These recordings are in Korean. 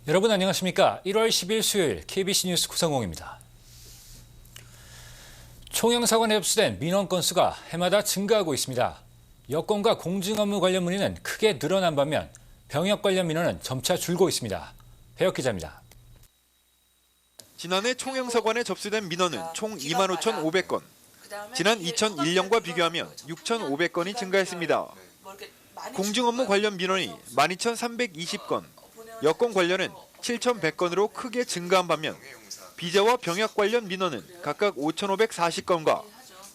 여러분 안녕하십니까? 1월 10일 수요일 KBC 뉴스 구성홍입니다. 총영사관에 접수된 민원 건수가 해마다 증가하고 있습니다. 여권과 공증 업무 관련 문의는 크게 늘어난 반면 병역 관련 민원은 점차 줄고 있습니다. 배혁 기자입니다. 지난해 총영사관에 접수된 민원은 총 25,500건. 지난 2001년과 비교하면 6,500건이 증가했습니다. 공증 업무 관련 민원이 12,320건, 여권 관련은 7,100건으로 크게 증가한 반면 비자와 병역 관련 민원은 각각 5,540건과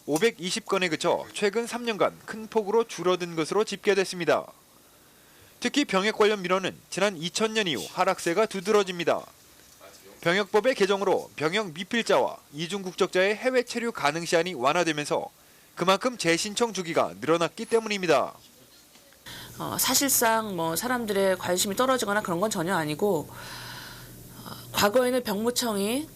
520건에 그쳐 최근 3년간 큰 폭으로 줄어든 것으로 집계됐습니다. 특히 병역 관련 민원은 지난 2000년 이후 하락세가 두드러집니다. 병역법의 개정으로 병역 미필자와 이중 국적자의 해외 체류 가능 시한이 완화되면서 그만큼 재신청 주기가 늘어났기 때문입니다. 사실상 사람들의 관심이 떨어지거나 그런 건 전혀 아니고 과거에는 병무청이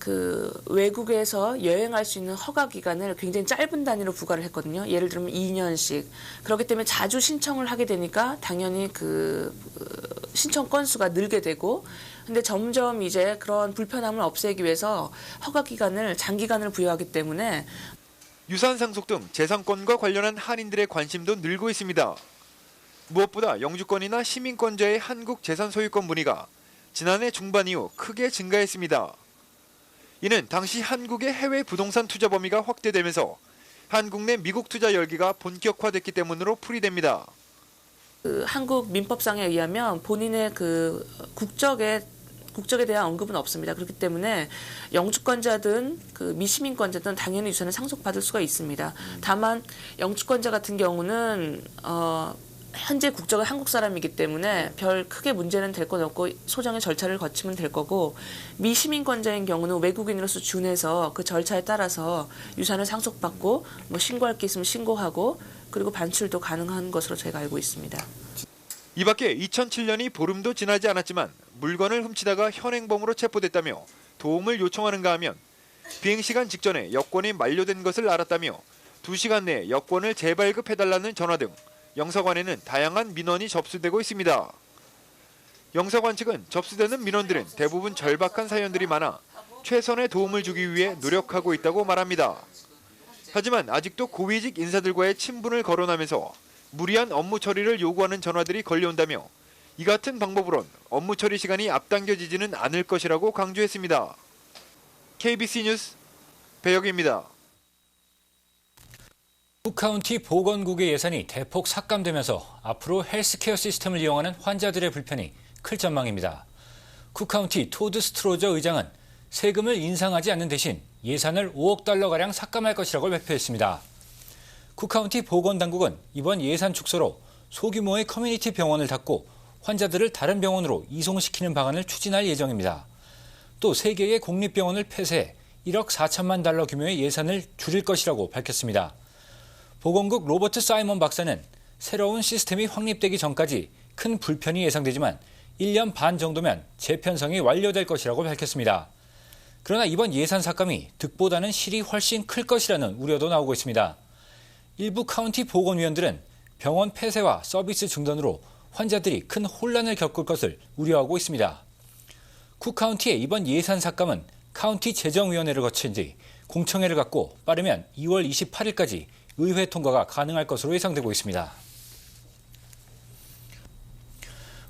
외국에서 여행할 수 있는 허가 기간을 굉장히 짧은 단위로 부과를 했거든요. 예를 들면 2년씩. 그렇기 때문에 자주 신청을 하게 되니까 당연히 신청 건수가 늘게 되고 근데 점점 이제 그런 불편함을 없애기 위해서 허가 기간을 장기간을 부여하기 때문에 유산 상속 등 재산권과 관련한 한인들의 관심도 늘고 있습니다. 무엇보다 영주권이나 시민권자의 한국 재산 소유권 문의가 지난해 중반 이후 크게 증가했습니다. 이는 당시 한국의 해외 부동산 투자 범위가 확대되면서 한국 내 미국 투자 열기가 본격화됐기 때문으로 풀이됩니다. 한국 민법상에 의하면 본인의 국적에 대한 언급은 없습니다. 그렇기 때문에 영주권자든 미시민권자든 당연히 유산을 상속받을 수가 있습니다. 다만 영주권자 같은 경우는 현재 국적은 한국 사람이기 때문에 별 크게 문제는 될 건 없고 소정의 절차를 거치면 될 거고 미시민권자인 경우는 외국인으로서 준해서 그 절차에 따라서 유산을 상속받고 신고할 게 있으면 신고하고 그리고 반출도 가능한 것으로 저희가 알고 있습니다. 이 밖에 2007년이 보름도 지나지 않았지만 물건을 훔치다가 현행범으로 체포됐다며 도움을 요청하는가 하면 비행시간 직전에 여권이 만료된 것을 알았다며 2시간 내에 여권을 재발급해달라는 전화 등 영사관에는 다양한 민원이 접수되고 있습니다. 영사관 측은 접수되는 민원들은 대부분 절박한 사연들이 많아 최선의 도움을 주기 위해 노력하고 있다고 말합니다. 하지만 아직도 고위직 인사들과의 친분을 거론하면서 무리한 업무 처리를 요구하는 전화들이 걸려온다며 이 같은 방법으론 업무 처리 시간이 앞당겨지지는 않을 것이라고 강조했습니다. KBC 뉴스 배혁입니다. 쿡카운티 보건국의 예산이 대폭 삭감되면서 앞으로 헬스케어 시스템을 이용하는 환자들의 불편이 클 전망입니다. 쿡카운티 토드 스트로저 의장은 세금을 인상하지 않는 대신 예산을 5억 달러가량 삭감할 것이라고 발표했습니다. 쿡카운티 보건당국은 이번 예산 축소로 소규모의 커뮤니티 병원을 닫고 환자들을 다른 병원으로 이송시키는 방안을 추진할 예정입니다. 또 3개의 공립병원을 폐쇄해 1억 4천만 달러 규모의 예산을 줄일 것이라고 밝혔습니다. 보건국 로버트 사이먼 박사는 새로운 시스템이 확립되기 전까지 큰 불편이 예상되지만 1년 반 정도면 재편성이 완료될 것이라고 밝혔습니다. 그러나 이번 예산 삭감이 득보다는 실이 훨씬 클 것이라는 우려도 나오고 있습니다. 일부 카운티 보건위원들은 병원 폐쇄와 서비스 중단으로 환자들이 큰 혼란을 겪을 것을 우려하고 있습니다. 쿡카운티의 이번 예산 삭감은 카운티 재정위원회를 거친 뒤 공청회를 갖고 빠르면 2월 28일까지 의회 통과가 가능할 것으로 예상되고 있습니다.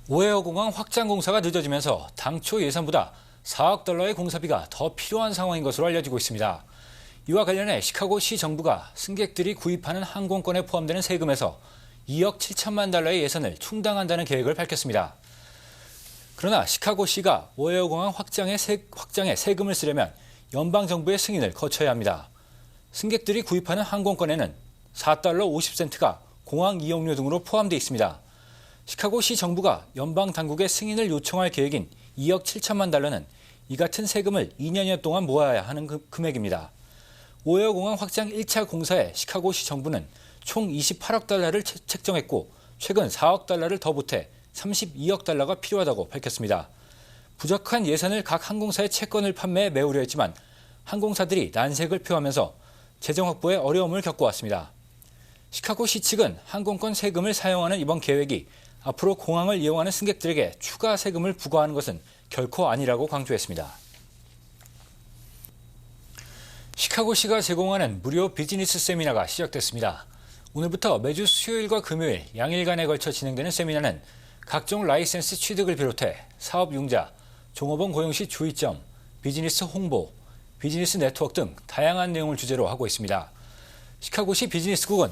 오헤어 공항 확장 공사가 늦어지면서 당초 예산보다 4억 달러의 공사비가 더 필요한 상황인 것으로 알려지고 있습니다. 이와 관련해 시카고시 정부가 승객들이 구입하는 항공권에 포함되는 세금에서 2억 7천만 달러의 예산을 충당한다는 계획을 밝혔습니다. 그러나 시카고시가 오헤어 공항 확장에 세금을 쓰려면 연방정부의 승인을 거쳐야 합니다. 승객들이 구입하는 항공권에는 4달러 50센트가 공항 이용료 등으로 포함되어 있습니다. 시카고시 정부가 연방 당국의 승인을 요청할 계획인 2억 7천만 달러는 이 같은 세금을 2년여 동안 모아야 하는 금액입니다. 오헤어 공항 확장 1차 공사에 시카고시 정부는 총 28억 달러를 책정했고 최근 4억 달러를 더 보태 32억 달러가 필요하다고 밝혔습니다. 부족한 예산을 각 항공사에 채권을 판매해 메우려 했지만 항공사들이 난색을 표하면서 재정 확보에 어려움을 겪어왔습니다. 시카고시 측은 항공권 세금을 사용하는 이번 계획이 앞으로 공항을 이용하는 승객들에게 추가 세금을 부과하는 것은 결코 아니라고 강조했습니다. 시카고시가 제공하는 무료 비즈니스 세미나가 시작됐습니다. 오늘부터 매주 수요일과 금요일 양일간에 걸쳐 진행되는 세미나는 각종 라이센스 취득을 비롯해 사업 융자, 종업원 고용 시 주의점, 비즈니스 홍보, 비즈니스 네트워크 등 다양한 내용을 주제로 하고 있습니다. 시카고시 비즈니스국은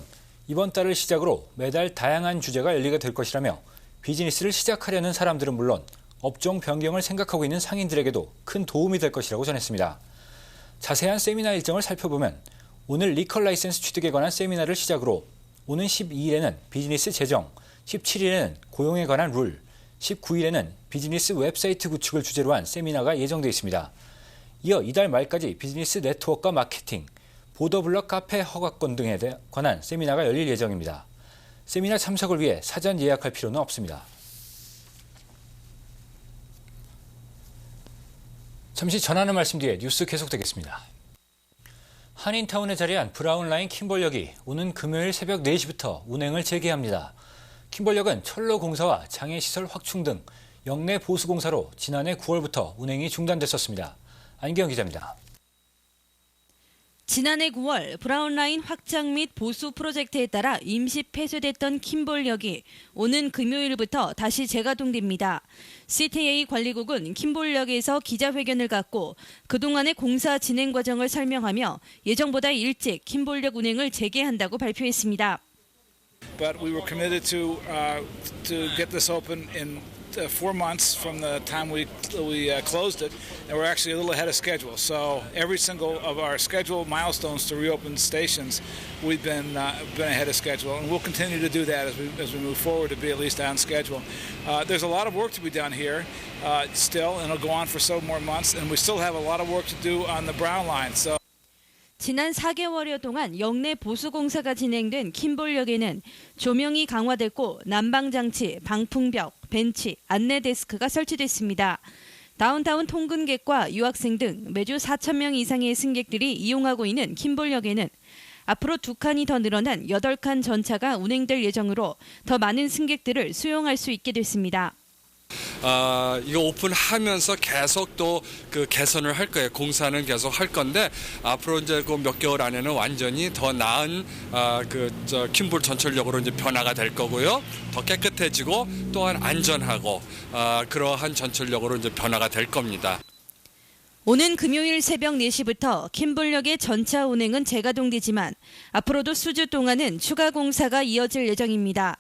이번 달을 시작으로 매달 다양한 주제가 열리게 될 것이라며 비즈니스를 시작하려는 사람들은 물론 업종 변경을 생각하고 있는 상인들에게도 큰 도움이 될 것이라고 전했습니다. 자세한 세미나 일정을 살펴보면 오늘 리커 라이센스 취득에 관한 세미나를 시작으로 오는 12일에는 비즈니스 재정, 17일에는 고용에 관한 룰, 19일에는 비즈니스 웹사이트 구축을 주제로 한 세미나가 예정돼 있습니다. 이어 이달 말까지 비즈니스 네트워크와 마케팅, 보더블럭 카페 허가권 등에 관한 세미나가 열릴 예정입니다. 세미나 참석을 위해 사전 예약할 필요는 없습니다. 잠시 전하는 말씀 뒤에 뉴스 계속되겠습니다. 한인타운에 자리한 브라운라인 킴볼역이 오는 금요일 새벽 4시부터 운행을 재개합니다. 킴볼역은 철로공사와 장애시설 확충 등 역내 보수공사로 지난해 9월부터 운행이 중단됐었습니다. 안기영 기자입니다. 지난해 9월 브라운라인 확장 및 보수 프로젝트에 따라 임시 폐쇄됐던 킴볼역이 오는 금요일부터 다시 재가동됩니다. CTA 관리국은 킴볼역에서 기자회견을 갖고 그동안의 공사 진행 과정을 설명하며 예정보다 일찍 킴볼역 운행을 재개한다고 발표했습니다. But we were committed to get this open in 4 months from the time we closed it, and we're actually a little ahead of schedule. So every single of our scheduled milestones to reopen stations, we've been ahead of schedule, and we'll continue to do that as we move forward to be at least on schedule. There's a lot of work to be done here still, and it'll go on for several more months, and we still have a lot of work to do on the Brown line. So. 지난 4개월여 동안 역내 보수공사가 진행된 킴볼역에는 조명이 강화됐고 난방장치, 방풍벽, 벤치, 안내데스크가 설치됐습니다. 다운타운 통근객과 유학생 등 매주 4,000명 이상의 승객들이 이용하고 있는 킴볼역에는 앞으로 2칸이 더 늘어난 8칸 전차가 운행될 예정으로 더 많은 승객들을 수용할 수 있게 됐습니다. 이거 오픈하면서 계속 또 그 개선을 할 거예요. 공사는 계속 할 건데 앞으로 이제 그 몇 개월 안에는 완전히 더 나은 킴볼 전철역으로 이제 변화가 될 거고요. 더 깨끗해지고 또한 안전하고 그러한 전철역으로 이제 변화가 될 겁니다. 오는 금요일 새벽 4시부터 킴볼역의 전차 운행은 재가동되지만 앞으로도 수주 동안은 추가 공사가 이어질 예정입니다.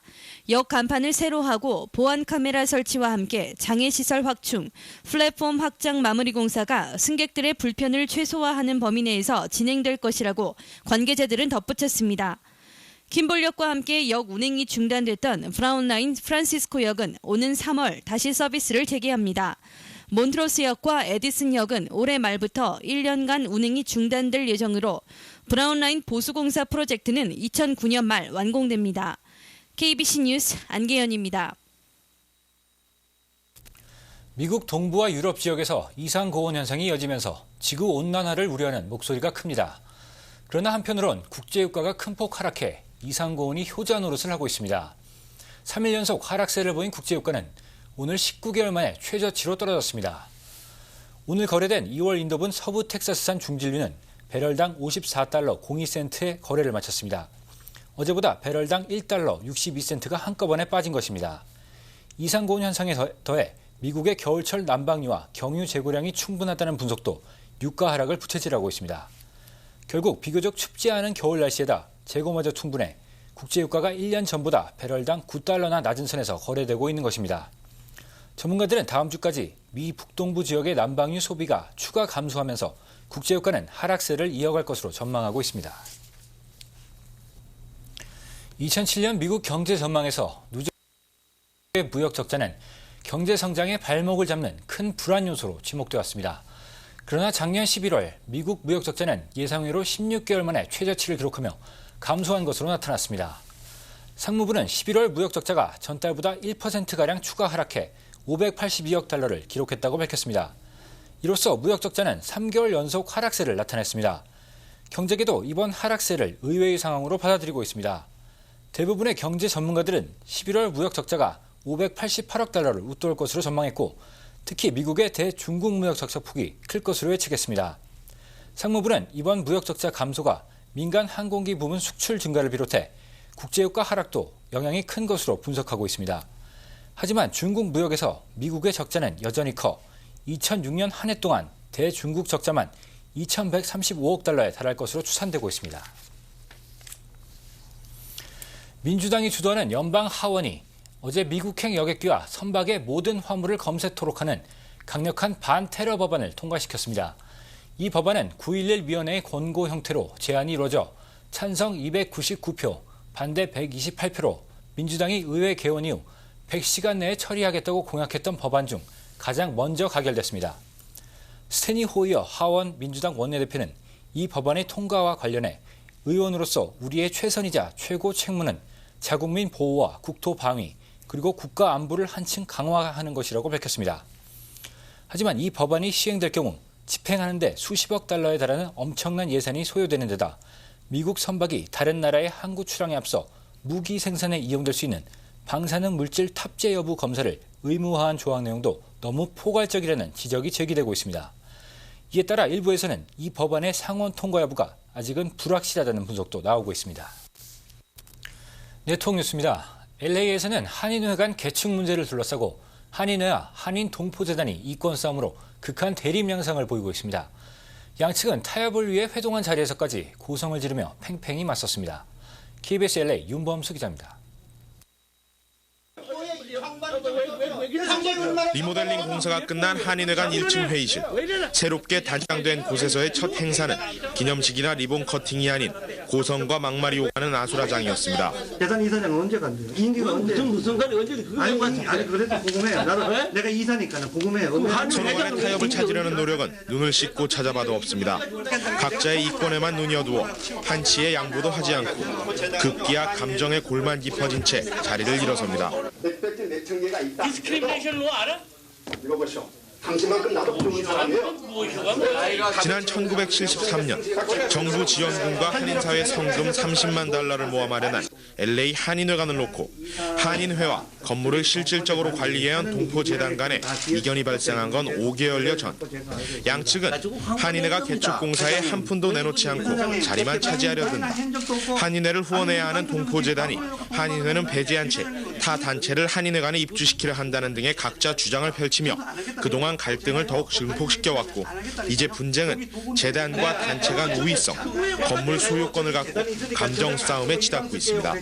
역 간판을 새로 하고 보안 카메라 설치와 함께 장애시설 확충, 플랫폼 확장 마무리 공사가 승객들의 불편을 최소화하는 범위 내에서 진행될 것이라고 관계자들은 덧붙였습니다. 킴볼역과 함께 역 운행이 중단됐던 브라운라인 프란시스코역은 오는 3월 다시 서비스를 재개합니다. 몬트로스역과 에디슨역은 올해 말부터 1년간 운행이 중단될 예정으로 브라운라인 보수공사 프로젝트는 2009년 말 완공됩니다. KBC 뉴스 안계연입니다. 미국 동부와 유럽 지역에서 이상 고온 현상이 이어지면서 지구 온난화를 우려하는 목소리가 큽니다. 그러나 한편으론 국제유가가 큰 폭 하락해 이상 고온이 효자 노릇을 하고 있습니다. 3일 연속 하락세를 보인 국제유가는 오늘 19개월 만에 최저치로 떨어졌습니다. 오늘 거래된 2월 인도분 서부 텍사스산 중진류는 배럴당 54달러 02센트의 거래를 마쳤습니다. 어제보다 배럴당 1달러 62센트가 한꺼번에 빠진 것입니다. 이상 고온 현상에 더해 미국의 겨울철 난방류와 경유 재고량이 충분하다는 분석도 유가 하락을 부채질하고 있습니다. 결국 비교적 춥지 않은 겨울 날씨에다 재고마저 충분해 국제유가가 1년 전보다 배럴당 9달러나 낮은 선에서 거래되고 있는 것입니다. 전문가들은 다음 주까지 미 북동부 지역의 난방유 소비가 추가 감소하면서 국제유가는 하락세를 이어갈 것으로 전망하고 있습니다. 2007년 미국 경제 전망에서 누적의 무역 적자는 경제 성장의 발목을 잡는 큰 불안 요소로 지목되어 왔습니다. 그러나 작년 11월 미국 무역 적자는 예상외로 16개월 만에 최저치를 기록하며 감소한 것으로 나타났습니다. 상무부는 11월 무역 적자가 전달보다 1%가량 추가 하락해 582억 달러를 기록했다고 밝혔습니다. 이로써 무역 적자는 3개월 연속 하락세를 나타냈습니다. 경제계도 이번 하락세를 의외의 상황으로 받아들이고 있습니다. 대부분의 경제 전문가들은 11월 무역 적자가 588억 달러를 웃돌 것으로 전망했고 특히 미국의 대중국 무역 적자 폭이 클 것으로 예측했습니다. 상무부는 이번 무역 적자 감소가 민간 항공기 부문 수출 증가를 비롯해 국제유가 하락도 영향이 큰 것으로 분석하고 있습니다. 하지만 중국 무역에서 미국의 적자는 여전히 커 2006년 한 해 동안 대중국 적자만 2,135억 달러에 달할 것으로 추산되고 있습니다. 민주당이 주도하는 연방 하원이 어제 미국행 여객기와 선박의 모든 화물을 검색토록 하는 강력한 반테러 법안을 통과시켰습니다. 이 법안은 9.11 위원회의 권고 형태로 제안이 이루어져 찬성 299표, 반대 128표로 민주당이 의회 개원 이후 100시간 내에 처리하겠다고 공약했던 법안 중 가장 먼저 가결됐습니다. 스테니 호이어 하원 민주당 원내대표는 이 법안의 통과와 관련해 의원으로서 우리의 최선이자 최고 책무는 자국민 보호와 국토 방위 그리고 국가 안보를 한층 강화하는 것이라고 밝혔습니다. 하지만 이 법안이 시행될 경우 집행하는 데 수십억 달러에 달하는 엄청난 예산이 소요되는 데다 미국 선박이 다른 나라의 항구 출항에 앞서 무기 생산에 이용될 수 있는 방사능 물질 탑재 여부 검사를 의무화한 조항 내용도 너무 포괄적이라는 지적이 제기되고 있습니다. 이에 따라 일부에서는 이 법안의 상원 통과 여부가 아직은 불확실하다는 분석도 나오고 있습니다. 네트워크 뉴스입니다. LA에서는 한인회관 개축 문제를 둘러싸고 한인회와 한인동포재단이 이권 싸움으로 극한 대립 양상을 보이고 있습니다. 양측은 타협을 위해 회동한 자리에서까지 고성을 지르며 팽팽히 맞섰습니다. KBS LA 윤범수 기자입니다. 리모델링 공사가 끝난 한인회관 1층 회의실. 새롭게 단장된 곳에서의 첫 행사는 기념식이나 리본 커팅이 아닌 고성과 막말이 오가는 아수라장이었습니다. 재단 이사장은 언제 간대요? 임기가 언제? 무슨 관이 언제 아니 그래도 궁금해. 나도 내가 이사니까 궁금해. 서로 간의 타협을 찾으려는 노력은 눈을 씻고 찾아봐도 없습니다. 각자의 이권에만 눈이 어두워 한치의 양보도 하지 않고 급기야 감정에 골만 깊어진 채 자리를 일어섭니다. 디스크리미네이션 로 알아? 이거 보시오. 당신만큼 나도 좋은 사람이에요. 지난 1973년 정부 지원금과 한인사회 성금 30만 달러를 모아 마련한 LA 한인회관을 놓고 한인회와 건물을 실질적으로 관리해야 한 동포재단 간에 이견이 발생한 건 5개월여 전. 양측은 한인회가 개축 공사에 한 푼도 내놓지 않고 자리만 차지하려 든다. 한인회를 후원해야 하는 동포재단이 한인회는 배제한 채 타 단체를 한인회관에 입주시키려 한다는 등의 각자 주장을 펼치며 그동안 갈등을 더욱 증폭시켜왔고 이제 분쟁은 재단과 단체 간 우위성, 건물 소유권을 갖고 감정 싸움에 치닫고 있습니다.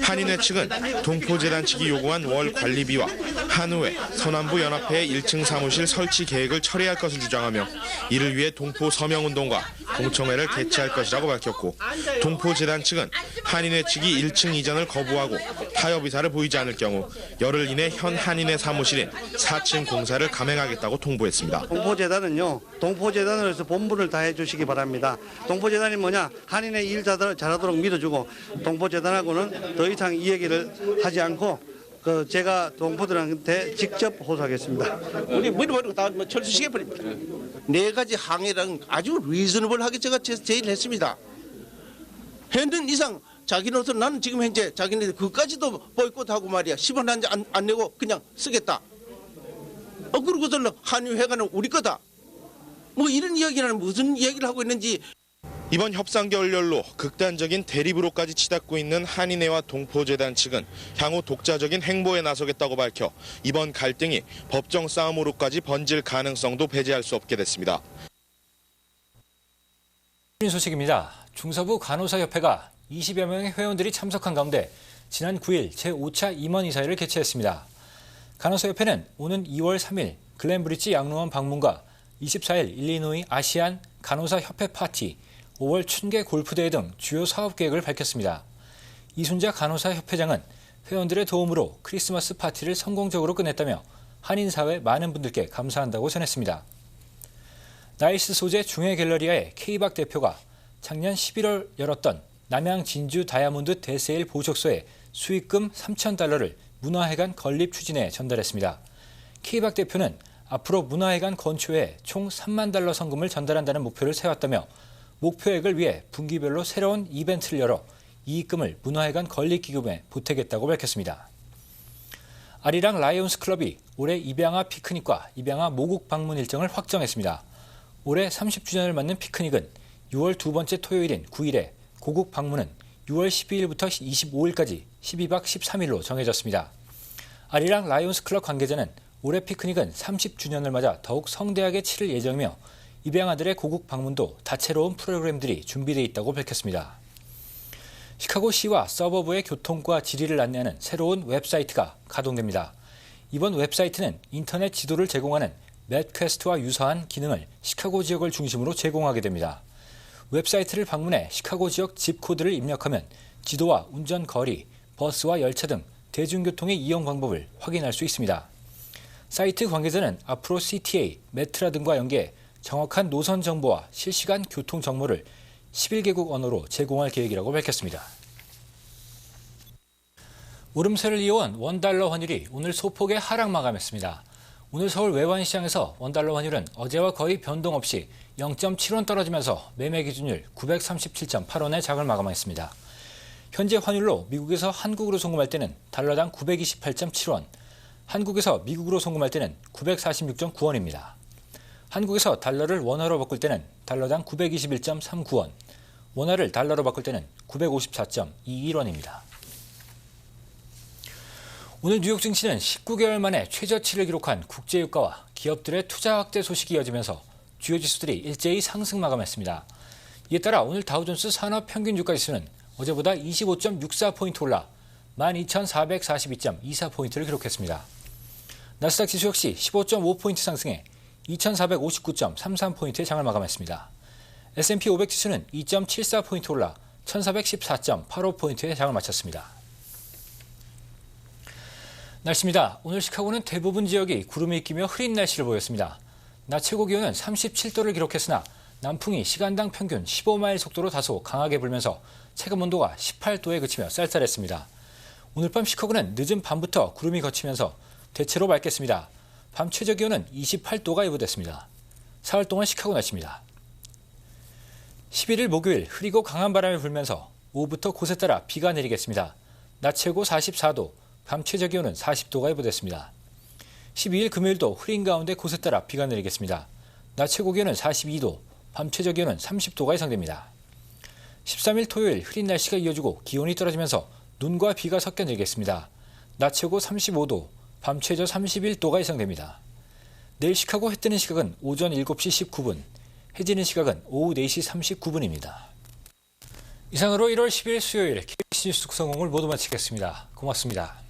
한인회 측은 동포재단 측이 요구한 월 관리비와 한우회, 서남부 연합회의 1층 사무실 설치 계획을 철회할 것을 주장하며 이를 위해 동포 서명운동과 공청회를 개최할 것이라고 밝혔고 동포재단 측은 한인회 측이 1층 이전을 거부하고 타협 의사를 보이지 않을 경우 열흘 이내 현 한인회 사무실인 4층 공사를 감행하겠다고 통보했습니다. 동포재단은요. 동포재단으로서 본분을 다해 주시기 바랍니다. 동포재단이 뭐냐? 한인의 일 잘하도록 믿어주고 동포재단하고는 더 이상 이 얘기를 하지 않고 제가 동포들한테 직접 호소하겠습니다. 우리 물어보는 거 다 철수시켜버립니다. 네 가지 항의랑 아주 리즈너블하게 제가 제일 했습니다. 했는 이상 자기로서 나는 지금 현재 자기네 그까지도 보이콧하고 말이야. 10원 안 내고 그냥 쓰겠다. 그러고서 한인회관은 우리 거다. 뭐 이런 이야기는 무슨 이야기를 하고 있는지. 이번 협상 결렬로 극단적인 대립으로까지 치닫고 있는 한인회와 동포재단 측은 향후 독자적인 행보에 나서겠다고 밝혀 이번 갈등이 법정 싸움으로까지 번질 가능성도 배제할 수 없게 됐습니다. 소식입니다. 중서부 간호사협회가 20여 명의 회원들이 참석한 가운데 지난 9일 제5차 임원 이사회를 개최했습니다. 간호사협회는 오는 2월 3일 글렌브리지 양로원 방문과 24일 일리노이 아시안 간호사협회 파티, 5월 춘계 골프대회 등 주요 사업 계획을 밝혔습니다. 이순자 간호사협회장은 회원들의 도움으로 크리스마스 파티를 성공적으로 끝냈다며 한인사회 많은 분들께 감사한다고 전했습니다. 나이스 소재 중해 갤러리아의 K박 대표가 작년 11월 열었던 남양 진주 다이아몬드 대세일 보석소에 수익금 3,000달러를 문화회관 건립 추진에 전달했습니다. K박 대표는 앞으로 문화회관 건축에 총 3만 달러 성금을 전달한다는 목표를 세웠다며 목표액을 위해 분기별로 새로운 이벤트를 열어 이익금을 문화회관 건립기금에 보태겠다고 밝혔습니다. 아리랑 라이온스 클럽이 올해 입양아 피크닉과 입양아 모국 방문 일정을 확정했습니다. 올해 30주년을 맞는 피크닉은 6월 두 번째 토요일인 9일에, 고국 방문은 6월 12일부터 25일까지 12박 13일로 정해졌습니다. 아리랑 라이온스 클럽 관계자는 올해 피크닉은 30주년을 맞아 더욱 성대하게 치를 예정이며 입양아들의 고국 방문도 다채로운 프로그램들이 준비되어 있다고 밝혔습니다. 시카고시와 서버브의 교통과 지리를 안내하는 새로운 웹사이트가 가동됩니다. 이번 웹사이트는 인터넷 지도를 제공하는 맵퀘스트와 유사한 기능을 시카고 지역을 중심으로 제공하게 됩니다. 웹사이트를 방문해 시카고 지역 집코드를 입력하면 지도와 운전 거리, 버스와 열차 등 대중교통의 이용 방법을 확인할 수 있습니다. 사이트 관계자는 앞으로 CTA, 메트라 등과 연계해 정확한 노선 정보와 실시간 교통 정보를 11개국 언어로 제공할 계획이라고 밝혔습니다. 오름세를 이어온 원달러 환율이 오늘 소폭의 하락 마감했습니다. 오늘 서울 외환시장에서 원달러 환율은 어제와 거의 변동 없이 0.7원 떨어지면서 매매 기준율 937.8원의 장을 마감했습니다. 현재 환율로 미국에서 한국으로 송금할 때는 달러당 928.7원, 한국에서 미국으로 송금할 때는 946.9원입니다. 한국에서 달러를 원화로 바꿀 때는 달러당 921.39원, 원화를 달러로 바꿀 때는 954.21원입니다. 오늘 뉴욕 증시는 19개월 만에 최저치를 기록한 국제유가와 기업들의 투자 확대 소식이 이어지면서 주요 지수들이 일제히 상승 마감했습니다. 이에 따라 오늘 다우존스 산업평균주가 지수는 어제보다 25.64포인트 올라 12,442.24포인트를 기록했습니다. 나스닥 지수 역시 15.5포인트 상승해 2,459.33포인트의 장을 마감했습니다. S&P 500 지수는 2.74포인트 올라 1,414.85포인트의 장을 마쳤습니다. 날씨입니다. 오늘 시카고는 대부분 지역이 구름이 끼며 흐린 날씨를 보였습니다. 낮 최고 기온은 37도를 기록했으나 남풍이 시간당 평균 15마일 속도로 다소 강하게 불면서 체감 온도가 18도에 그치며 쌀쌀했습니다. 오늘 밤 시카고는 늦은 밤부터 구름이 걷히면서 대체로 맑겠습니다. 밤 최저 기온은 28도가 예보됐습니다. 사흘 동안 시카고 날씨입니다. 11일 목요일 흐리고 강한 바람이 불면서 오후부터 곳에 따라 비가 내리겠습니다. 낮 최고 44도, 밤 최저 기온은 40도가 예보됐습니다. 12일 금요일도 흐린 가운데 곳에 따라 비가 내리겠습니다. 낮 최고 기온은 42도, 밤 최저 기온은 30도가 예상됩니다. 13일 토요일 흐린 날씨가 이어지고 기온이 떨어지면서 눈과 비가 섞여 내리겠습니다. 낮 최고 35도, 밤 최저 31도가 예상됩니다. 내일 시카고 해 뜨는 시각은 오전 7시 19분, 해지는 시각은 오후 4시 39분입니다. 이상으로 1월 10일 수요일 KBS 뉴스 구성공을 모두 마치겠습니다. 고맙습니다.